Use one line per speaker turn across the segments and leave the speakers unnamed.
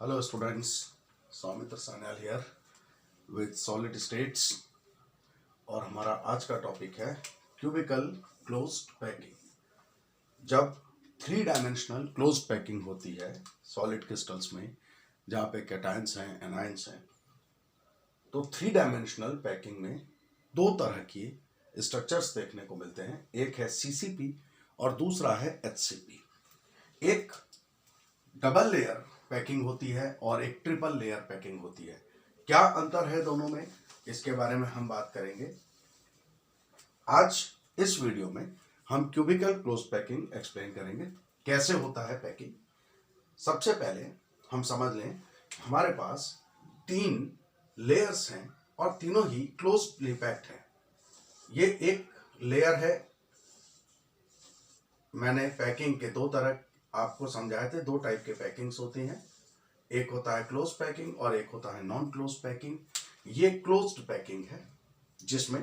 Hello students, Soumitra Sanyal here with solid states और हमारा आज का टॉपिक है क्यूबिकल क्लोज्ड पैकिंग। जब थ्री डायमेंशनल क्लोज्ड पैकिंग होती है सॉलिड क्रिस्टल्स में जहाँ पे कैटायंस हैं एनायंस हैं, तो थ्री डायमेंशनल पैकिंग में दो तरह की स्ट्रक्चर्स देखने को मिलते हैं। एक है सीसीपी और दूसरा है एचसीपी। एक डबल लेयर पैकिंग होती है और एक ट्रिपल लेयर पैकिंग होती है। क्या अंतर है दोनों में, इसके बारे में हम बात करेंगे। आज इस वीडियो में हम क्यूबिकल क्लोज पैकिंग एक्सप्लेन करेंगे, कैसे होता है पैकिंग। सबसे पहले हम समझ लें हमारे पास तीन लेयर्स हैं और तीनों ही क्लोज्डली पैक्ड हैं। ये एक लेयर है। मैंने पैकिंग के दो तरह आपको समझाए थे, दो टाइप के पैकिंग्स होती हैं। एक होता है क्लोज पैकिंग और एक होता है नॉन क्लोज पैकिंग। ये क्लोज्ड पैकिंग है जिसमें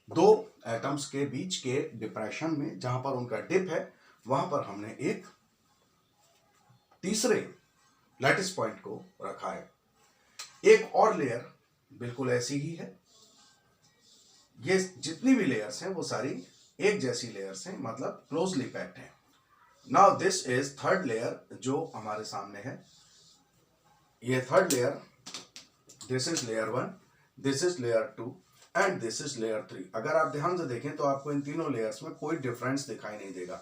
दो एटम्स के बीच के डिप्रेशन में जहां पर उनका डिप है वहां पर हमने एक तीसरे लैटिस पॉइंट को रखा है। एक और लेयर बिल्कुल ऐसी ही है। ये जितनी भी लेयर्स हैं वो सारी एक जैसी लेयर्स हैं, मतलब क्लोजली पैक्ड हैं। Now this is third layer जो हमारे सामने है। ये third layer, this is layer 1, this is layer 2 and this is layer 3। अगर आप ध्यान से देखें तो आपको इन तीनों लेयर्स में कोई डिफरेंस दिखाई नहीं देगा।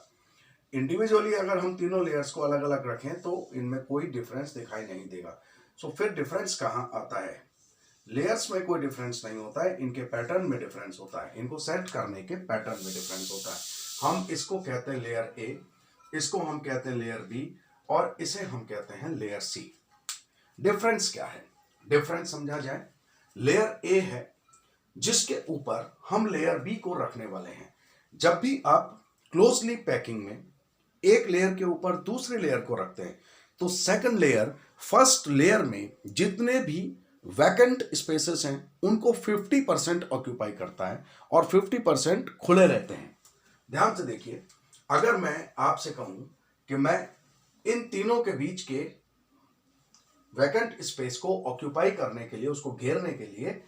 इंडिविजुअली अगर हम तीनों लेयर्स को अलग अलग रखें तो इनमें कोई डिफरेंस दिखाई नहीं देगा। सो फिर डिफरेंस कहाँ आता है? लेयर्स में कोई डिफरेंस नहीं होता है, इनके पैटर्न में डिफरेंस होता है। इनको सेट करने के पैटर्न में डिफरेंस होता है। हम इसको कहते हैं लेयर ए, इसको हम कहते हैं लेयर बी और इसे हम कहते हैं लेयर सी। डिफरेंस क्या है? डिफरेंस समझा जाए। लेयर ए है जिसके ऊपर हम लेयर बी को रखने वाले हैं। जब भी आप क्लोजली पैकिंग में एक लेयर के ऊपर दूसरे लेयर को रखते हैं तो सेकंड लेयर फर्स्ट लेयर में जितने भी वैकेंट स्पेसेस हैं उनको 50% ऑक्यूपाई करता है और 50% खुले रहते हैं। ध्यान से देखिए, अगर मैं आपसे कहूं कि मैं इन तीनों के बीच के वैकेंट स्पेस को ऑक्यूपाई करने के लिए, उसको घेरने के लिए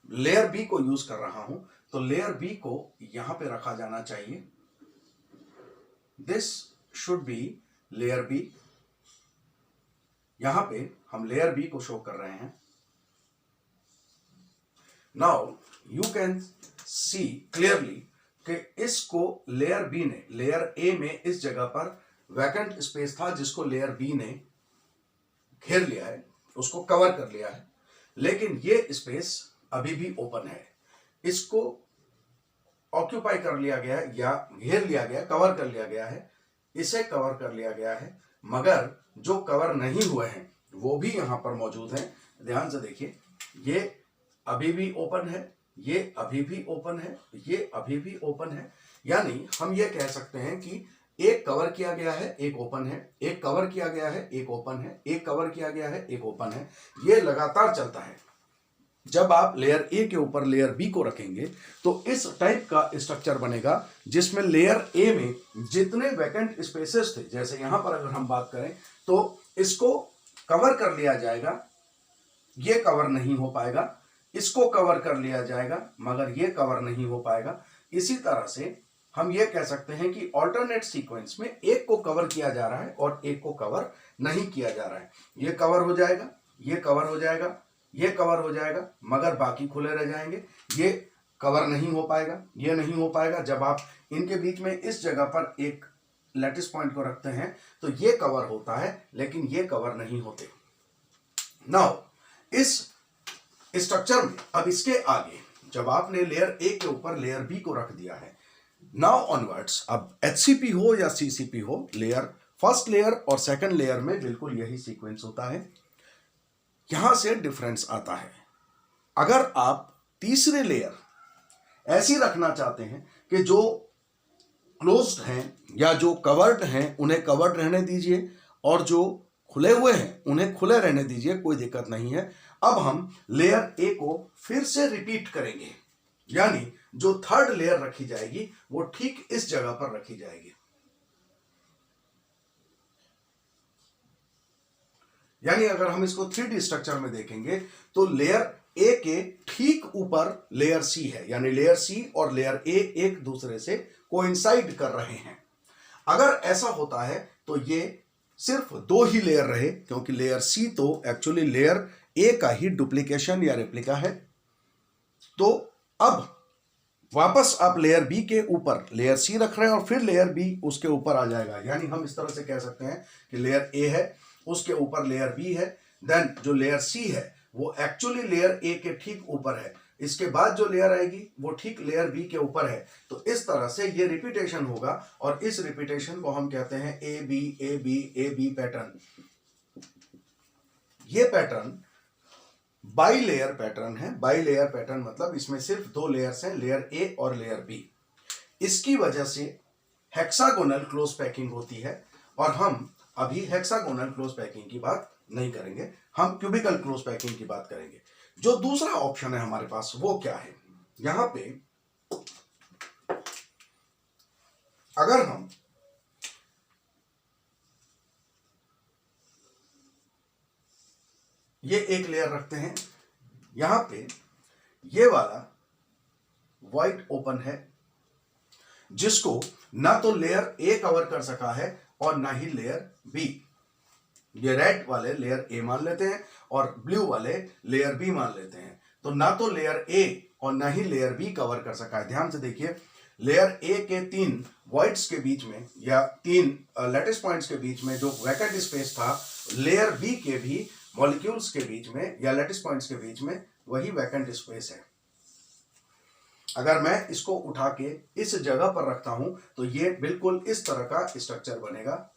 लेयर बी को यूज कर रहा हूं, तो लेयर बी को यहां पे रखा जाना चाहिए। This should be layer B. यहां पे हम लेयर बी को शो कर रहे हैं। Now you can see clearly कि इसको लेयर बी ने, लेयर ए में इस जगह पर वैकेंट स्पेस था जिसको लेयर बी ने घेर लिया है, उसको कवर कर लिया है, लेकिन ये स्पेस अभी भी ओपन है। इसको ऑक्यूपाई कर लिया गया है या घेर लिया गया, कवर कर लिया गया है, इसे कवर कर लिया गया है, मगर जो कवर नहीं हुए हैं वो भी यहां पर मौजूद हैं। ध्यान से देखिए, ये अभी भी ओपन है, ये अभी भी ओपन है, ये अभी भी ओपन है। यानी हम ये कह सकते हैं कि एक कवर किया गया है, एक ओपन है, एक कवर किया गया है, एक ओपन है, एक कवर किया गया है, एक ओपन है। ये लगातार चलता है। जब आप लेयर ए के ऊपर लेयर बी को रखेंगे तो इस टाइप का स्ट्रक्चर बनेगा जिसमें लेयर ए में जितने वैकेंट स्पेसेस थे, जैसे यहां पर अगर हम बात करें तो इसको कवर कर लिया जाएगा, ये कवर नहीं हो पाएगा। इसको कवर कर लिया जाएगा मगर ये कवर नहीं हो पाएगा। इसी तरह से हम ये कह सकते हैं कि ऑल्टरनेट सीक्वेंस में एक को कवर किया जा रहा है और एक को कवर नहीं किया जा रहा है। ये कवर हो जाएगा, ये कवर हो जाएगा, ये कवर हो जाएगा, मगर बाकी खुले रह जाएंगे। ये कवर नहीं हो पाएगा, ये नहीं हो पाएगा। जब आप इनके बीच में इस जगह पर एक लैटिस पॉइंट को रखते हैं तो ये कवर होता है लेकिन ये कवर नहीं होते। नाउ इस स्ट्रक्चर में अब इसके आगे जब आपने लेयर ए के ऊपर लेयर बी को रख दिया है, नाउ ऑनवर्ड्स अब एचसीपी हो या सीसीपी हो, लेयर फर्स्ट लेयर और सेकंड लेयर में बिल्कुल यही सीक्वेंस होता है। यहां से डिफरेंस आता है। अगर आप तीसरे लेयर ऐसी रखना चाहते हैं कि जो क्लोज्ड हैं या जो कवर्ड हैं उन्हें कवर्ड रहने दीजिए और जो खुले हुए हैं उन्हें खुले रहने दीजिए, कोई दिक्कत नहीं है। अब हम लेयर ए को फिर से रिपीट करेंगे, यानी जो थर्ड लेयर रखी जाएगी वो ठीक इस जगह पर रखी जाएगी। यानी अगर हम इसको 3D स्ट्रक्चर में देखेंगे तो लेयर ए के ठीक ऊपर लेयर सी है, यानी लेयर सी और लेयर ए एक दूसरे से कोइंसाइड कर रहे हैं। अगर ऐसा होता है तो ये सिर्फ 2 ही लेयर रहे, क्योंकि लेयर सी तो एक्चुअली लेयर ए का ही डुप्लीकेशन या रेप्लिका है। तो अब वापस आप लेयर बी के ऊपर लेयर सी रख रहे हैं और फिर लेयर बी उसके ऊपर आ जाएगा, यानी हम इस तरह से कह सकते हैं कि लेयर ए है, उसके ऊपर लेयर बी है, देन जो लेयर सी है वो एक्चुअली लेयर ए के ठीक ऊपर है, इसके बाद जो लेयर आएगी वो ठीक लेयर बी के ऊपर है। तो इस तरह से ये रिपीटेशन होगा और इस रिपीटेशन को हम कहते हैं A B A B A B pattern. ये पैटर्न बाई लेयर पैटर्न है। बाई लेयर पैटर्न मतलब इसमें सिर्फ 2 लेयर्स हैं, लेयर ए और लेयर बी। इसकी वजह से हेक्सागोनल क्लोज पैकिंग होती है, और हम अभी हेक्सागोनल क्लोज पैकिंग की बात नहीं करेंगे, हम क्यूबिकल क्लोज पैकिंग की बात करेंगे। जो दूसरा ऑप्शन है हमारे पास वो क्या है, यहां पे अगर हम ये एक लेयर रखते हैं, यहां पे ये वाला वाइट ओपन है जिसको ना तो लेयर ए कवर कर सका है और ना ही लेयर बी। ये रेड वाले लेयर ए मान लेते हैं और ब्लू वाले लेयर बी मान लेते हैं। तो ना तो लेयर ए और ना ही लेयर बी कवर कर सका है। ध्यान से देखिए, लेयर ए के 3 वॉइड्स के बीच में या 3 लैटिस पॉइंट्स के बीच में जो वैकेंट स्पेस था, लेयर बी के भी मॉलिक्यूल्स के बीच में या लैटिस पॉइंट्स के बीच में वही वैकेंट स्पेस है। अगर मैं इसको उठा के इस जगह पर रखता हूं तो ये बिल्कुल इस तरह का स्ट्रक्चर बनेगा।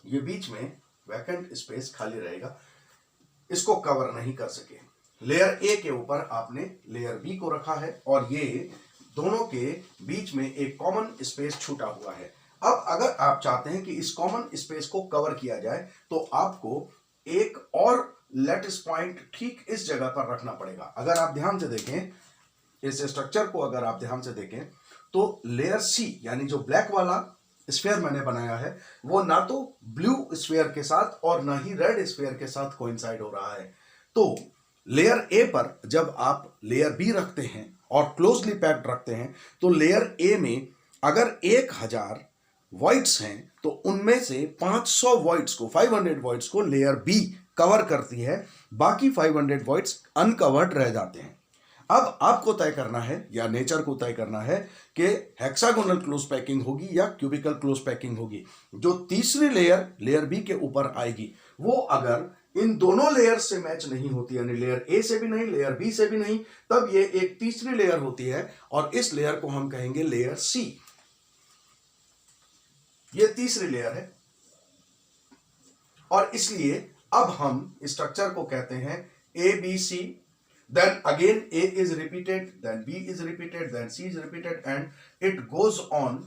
ये बीच में वैकेंट स्पेस खाली रहेगा, इसको कवर नहीं कर सके। लेयर ए के ऊपर आपने लेयर बी को रखा है और ये दोनों के बीच में एक कॉमन स्पेस छूटा हुआ है। अब अगर आप चाहते हैं कि इस कॉमन स्पेस को कवर किया जाए तो आपको एक और लैटिस पॉइंट ठीक इस जगह पर रखना पड़ेगा। अगर आप ध्यान से देखें, इस स्ट्रक्चर को अगर आप ध्यान से देखें तो लेयर सी यानी जो ब्लैक वाला स्फीयर मैंने बनाया है वो ना तो ब्लू स्फीयर के साथ और ना ही रेड स्फीयर के साथ कोइंसाइड हो रहा है। तो लेयर ए पर जब आप लेयर बी रखते हैं और क्लोजली पैक्ड रखते हैं तो लेयर ए में अगर 1000 वॉइड्स हैं तो उनमें से 500 वॉइड्स को 500 वॉइड्स को लेयर बी कवर करती है, बाकी 500 वॉइड्स अनकवर्ड रह जाते हैं। अब आपको तय करना है या नेचर को तय करना है कि हेक्सागोनल क्लोज पैकिंग होगी या क्यूबिकल क्लोज पैकिंग होगी। जो तीसरी लेयर लेयर बी के ऊपर आएगी वो अगर इन दोनों लेयर से मैच नहीं होती, यानी लेयर ए से भी नहीं लेयर बी से भी नहीं, तब ये एक तीसरी लेयर होती है और इस लेयर को हम कहेंगे लेयर सी। ये तीसरी लेयर है और इसलिए अब हम स्ट्रक्चर को कहते हैं A B C, then again A is repeated, then B is repeated, then C is repeated, and it goes on.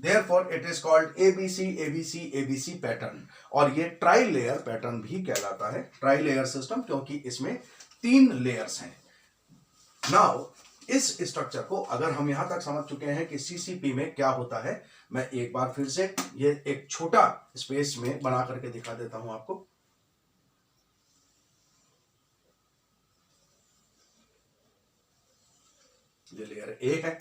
Therefore it is called ABC ABC ABC pattern। और ये ट्राई लेयर पैटर्न भी कहलाता है, try layer system, क्योंकि इसमें 3 layers हैं। Now इस structure को अगर हम यहां तक समझ चुके हैं कि सीसीपी में क्या होता है, मैं एक बार फिर से ये एक छोटा स्पेस में बना करके दिखा देता हूं आपको। ये लेयर ए है,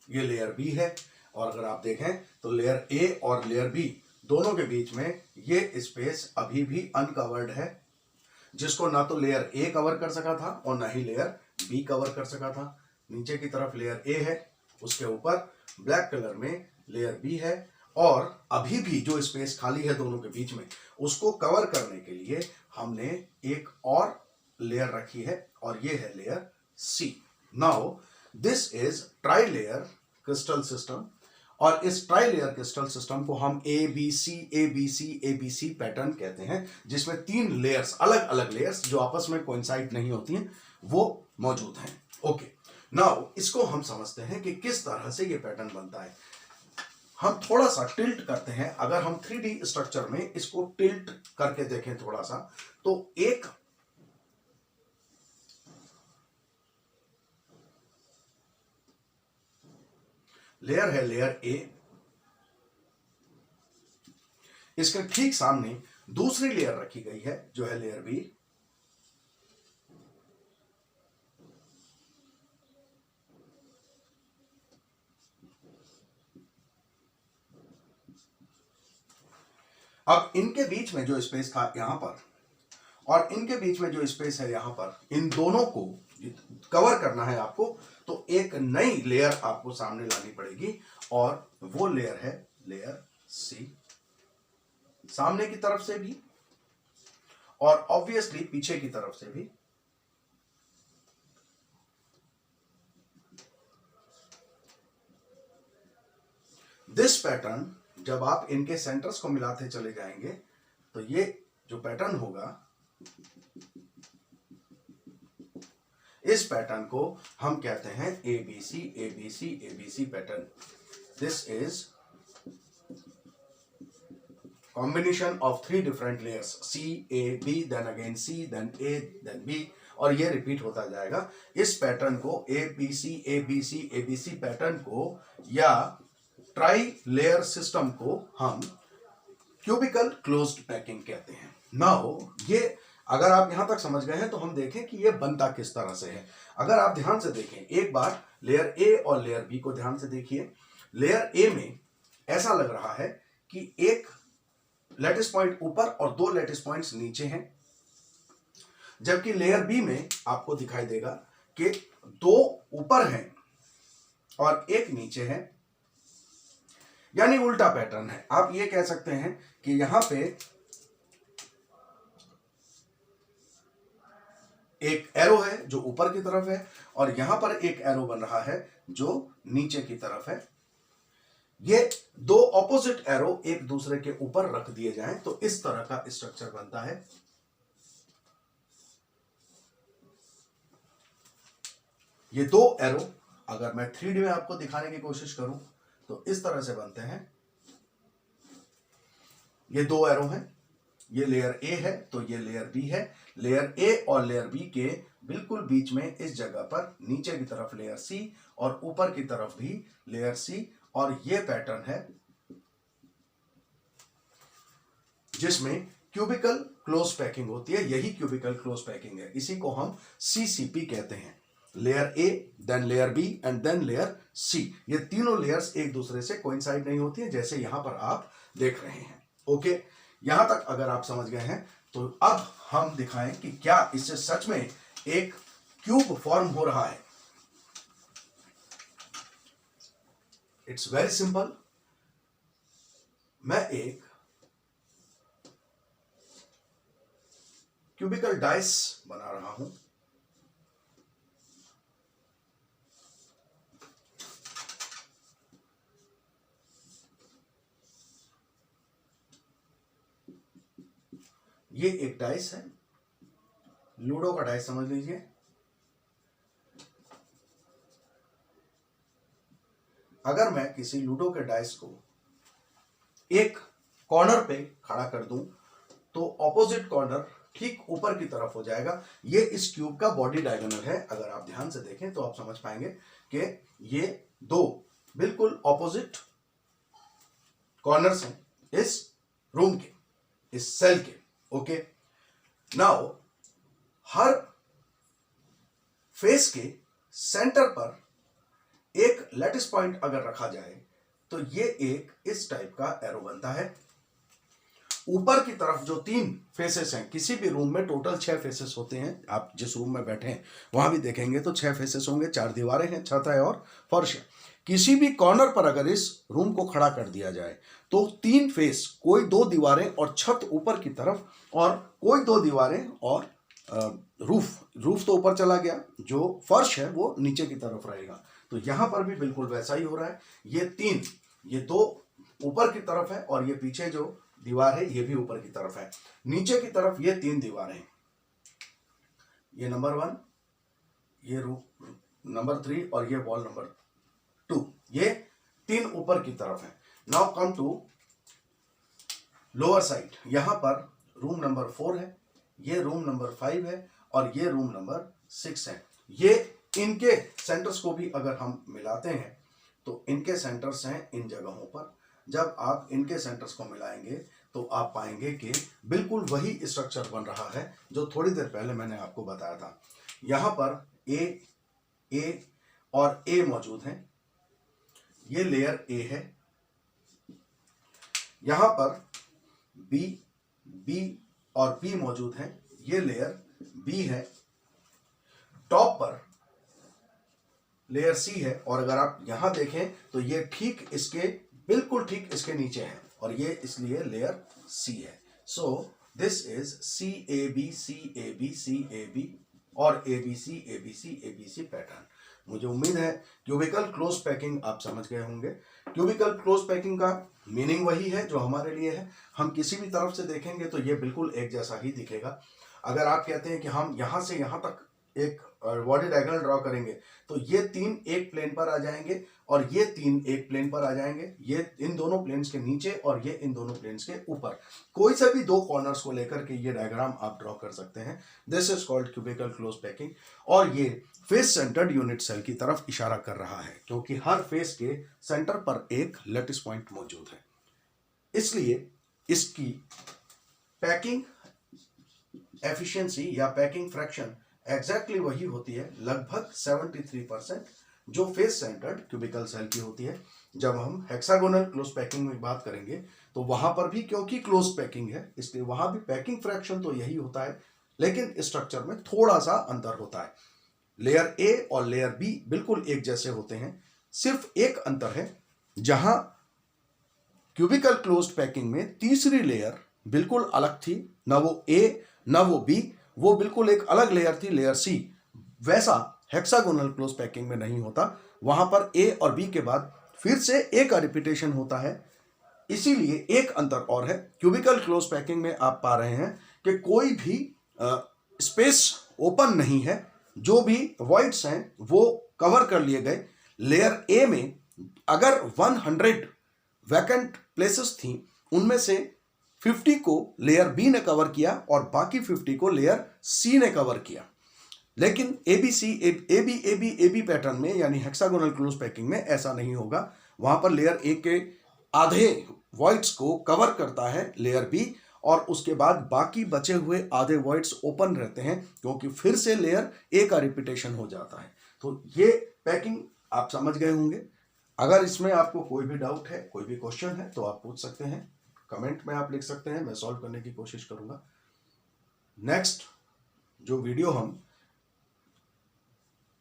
ये लेयर बी है, और अगर आप देखें तो लेयर ए और लेयर बी दोनों के बीच में ये स्पेस अभी भी अनकवर्ड है, जिसको ना तो लेयर ए कवर कर सका था और ना ही लेयर बी कवर कर सका था। नीचे की तरफ लेयर ए है, उसके ऊपर ब्लैक कलर में लेयर बी है, और अभी भी जो स्पेस खाली है दोनों के बीच में उसको कवर करने के लिए हमने एक और लेयर रखी है और ये है layer C. Now this is trilayer crystal system, और इस ट्राई लेयर क्रिस्टल सिस्टम को हम ए बी सी पैटर्न कहते हैं, जिसमें 3 लेयर्स, अलग अलग लेयर्स जो आपस में कोइंसाइड नहीं होती हैं, वो मौजूद हैं। ओके, नाउ इसको हम समझते हैं कि किस तरह से ये पैटर्न बनता है। हम थोड़ा सा टिल्ट करते हैं, अगर हम 3D स्ट्रक्चर में इसको टिल्ट करके देखें थोड़ा सा, तो एक लेयर है लेयर ए, इसके ठीक सामने दूसरी लेयर रखी गई है जो है लेयर बी। अब इनके बीच में जो स्पेस था यहां पर और इनके बीच में जो स्पेस है यहां पर, इन दोनों को कवर करना है आपको, तो एक नई लेयर आपको सामने लानी पड़ेगी और वो लेयर है लेयर सी, सामने की तरफ से भी और ऑब्वियसली पीछे की तरफ से भी। दिस पैटर्न जब आप इनके सेंटर्स को मिलाते चले जाएंगे तो ये जो पैटर्न होगा, इस पैटर्न को हम कहते हैं ABC ABC ABC pattern. This is combination of 3 different layers, C A B, then again C, then A, then B, और ये रिपीट होता जाएगा। इस पैटर्न को एबीसी एबीसी एबीसी पैटर्न को या ट्राई लेयर सिस्टम को हम क्यूबिकल क्लोज्ड पैकिंग कहते हैं। नाउ ये अगर आप यहां तक समझ गए हैं तो हम देखें कि ये बनता किस तरह से है। अगर आप ध्यान से देखें, एक बार लेयर ए और लेयर बी को ध्यान से देखिए। लेयर ए में ऐसा लग रहा है कि एक लैटिस पॉइंट ऊपर और 2 लैटिस पॉइंट्स नीचे हैं, जबकि लेयर बी में आपको दिखाई देगा कि 2 ऊपर हैं और एक नीचे है, यानी उल्टा पैटर्न है। आप ये कह सकते हैं कि यहां पे एक एरो है जो ऊपर की तरफ है और यहां पर एक एरो बन रहा है जो नीचे की तरफ है। ये 2 ऑपोजिट एरो एक दूसरे के ऊपर रख दिए जाएं तो इस तरह का स्ट्रक्चर बनता है। ये 2 एरो अगर मैं 3D में आपको दिखाने की कोशिश करूं तो इस तरह से बनते हैं। ये 2 एरो हैं, ये लेयर ए है तो ये लेयर बी है। लेयर ए और लेयर बी के बिल्कुल बीच में इस जगह पर नीचे की तरफ लेयर सी और ऊपर की तरफ भी लेयर सी, और ये पैटर्न है जिसमें क्यूबिकल क्लोज पैकिंग होती है। यही क्यूबिकल क्लोज पैकिंग है, इसी को हम सीसीपी कहते हैं। Layer A, then layer B and then layer C. ये तीनों लेयर्स एक दूसरे से कोइंसाइड नहीं होती है, जैसे यहां पर आप देख रहे हैं। ओके, यहां तक अगर आप समझ गए हैं तो अब हम दिखाएं कि क्या इससे सच में एक क्यूब फॉर्म हो रहा है। It's very simple. मैं एक क्यूबिकल डाइस बना रहा हूं। ये एक डाइस है, लूडो का डाइस समझ लीजिए। अगर मैं किसी लूडो के डाइस को एक कॉर्नर पे खड़ा कर दूं तो ऑपोजिट कॉर्नर ठीक ऊपर की तरफ हो जाएगा। ये इस क्यूब का बॉडी डायगोनल है। अगर आप ध्यान से देखें तो आप समझ पाएंगे कि ये 2 बिल्कुल ऑपोजिट कॉर्नर्स हैं इस रूम के, इस सेल के। ओके, नाउ हर फेस के सेंटर पर एक लैटिस पॉइंट अगर रखा जाए तो ये एक इस टाइप का एरो बनता है। ऊपर की तरफ जो 3 फेसेस हैं, किसी भी रूम में टोटल 6 फेसेस होते हैं। आप जिस रूम में बैठे हैं वहां भी देखेंगे तो 6 फेसेस होंगे, 4 दीवारें हैं, छत है और फर्श है। किसी भी कॉर्नर पर अगर इस रूम को खड़ा कर दिया जाए तो 3 फेस, कोई 2 दीवारें और छत ऊपर की तरफ, और कोई 2 दीवारें और रूफ तो ऊपर चला गया, जो फर्श है वो नीचे की तरफ रहेगा। तो यहां पर भी बिल्कुल वैसा ही हो रहा है। ये 2 ऊपर की तरफ है और ये पीछे जो दीवार है ये भी ऊपर की तरफ है। नीचे की तरफ ये 3 दीवारें हैं, ये नंबर 1, ये रूफ नंबर 3 और ये वॉल नंबर 2। ये 3 ऊपर की तरफ है। Now come to lower side. यहां पर रूम नंबर 4 है, ये रूम नंबर 5 है और ये रूम नंबर 6 है। ये इनके सेंटर्स को भी अगर हम मिलाते हैं तो इनके सेंटर्स हैं इन जगहों पर। जब आप इनके सेंटर्स को मिलाएंगे तो आप पाएंगे कि बिल्कुल वही स्ट्रक्चर बन रहा है जो थोड़ी देर पहले मैंने आपको बताया था। यहां पर ए और ए मौजूद हैं, ये लेयर ए है। यहां पर बी और बी मौजूद हैं, ये लेयर बी है। टॉप पर लेयर सी है और अगर आप यहां देखें तो ये ठीक इसके बिल्कुल ठीक इसके नीचे है और ये इसलिए लेयर सी है। So this is C A B C A B C A B और A B C A B C A B C pattern. मुझे उम्मीद है क्यूबिकल क्लोज पैकिंग आप समझ गए होंगे। क्यूबिकल क्लोज पैकिंग का मीनिंग वही है जो हमारे लिए है। हम किसी भी तरफ से देखेंगे तो ये बिल्कुल एक जैसा ही दिखेगा। अगर आप कहते हैं कि हम यहां से यहां तक एक बॉडी डायग्राम ड्रॉ करेंगे तो ये तीन एक प्लेन पर आ जाएंगे और ये तीन एक प्लेन पर आ जाएंगे, ये इन दोनों प्लेन्स के नीचे और ये इन दोनों प्लेन्स के ऊपर। कोई से भी दो कॉर्नर्स को लेकर के ये डायग्राम आप ड्रॉ कर सकते हैं। This is called cubical close packing और ये फेस सेंटर्ड यूनिट सेल की तरफ इशारा कर रहा है क्योंकि हर फेस के सेंटर पर एक लैटिस पॉइंट मौजूद है। इसलिए इसकी पैकिंग एफिशिएंसी या पैकिंग फ्रैक्शन एग्जैक्टली वही होती है, लगभग 73% जो फेस सेंटर्ड क्यूबिकल सेल की होती है। जब हम हेक्सागोनल क्लोज पैकिंग में बात करेंगे तो वहां पर भी क्योंकि क्लोज पैकिंग है इसलिए वहां भी पैकिंग फ्रैक्शन तो यही होता है, लेकिन स्ट्रक्चर में थोड़ा सा अंतर होता है। लेयर ए और लेयर बी बिल्कुल एक जैसे होते हैं, सिर्फ एक अंतर है जहां क्यूबिकल क्लोज्ड पैकिंग में तीसरी लेयर बिल्कुल अलग थी, ना वो ए ना वो बी, वो बिल्कुल एक अलग लेयर थी, लेयर सी। वैसा हेक्सागोनल क्लोज पैकिंग में नहीं होता, वहां पर ए और बी के बाद फिर से ए का रिपीटेशन होता है। इसीलिए एक अंतर और है, क्यूबिकल क्लोज पैकिंग में आप पा रहे हैं कि कोई भी स्पेस ओपन नहीं है, जो भी वॉइड्स हैं वो कवर कर लिए गए। लेयर ए में अगर 100 वैकेंट प्लेसेस थी, उनमें से 50 को लेयर बी ने कवर किया और बाकी 50 को लेयर सी ने कवर किया। लेकिन एबी पैटर्न में यानी हेक्सागोनल क्लोज पैकिंग में ऐसा नहीं होगा। वहां पर लेयर ए के आधे वॉइड्स को कवर करता है लेयर बी और उसके बाद बाकी बचे हुए आधे वॉइड्स ओपन रहते हैं क्योंकि फिर से लेयर ए का रिपीटेशन हो जाता है। तो ये पैकिंग आप समझ गए होंगे। अगर इसमें आपको कोई भी डाउट है, कोई भी क्वेश्चन है तो आप पूछ सकते हैं, कमेंट में आप लिख सकते हैं, मैं सॉल्व करने की कोशिश करूंगा। नेक्स्ट जो वीडियो हम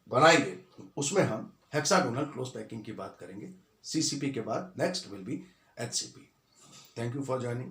बनाएंगे उसमें हम हेक्सागोनल क्लोज पैकिंग की बात करेंगे। सीसीपी के बाद next will be HCP. Thank you for joining.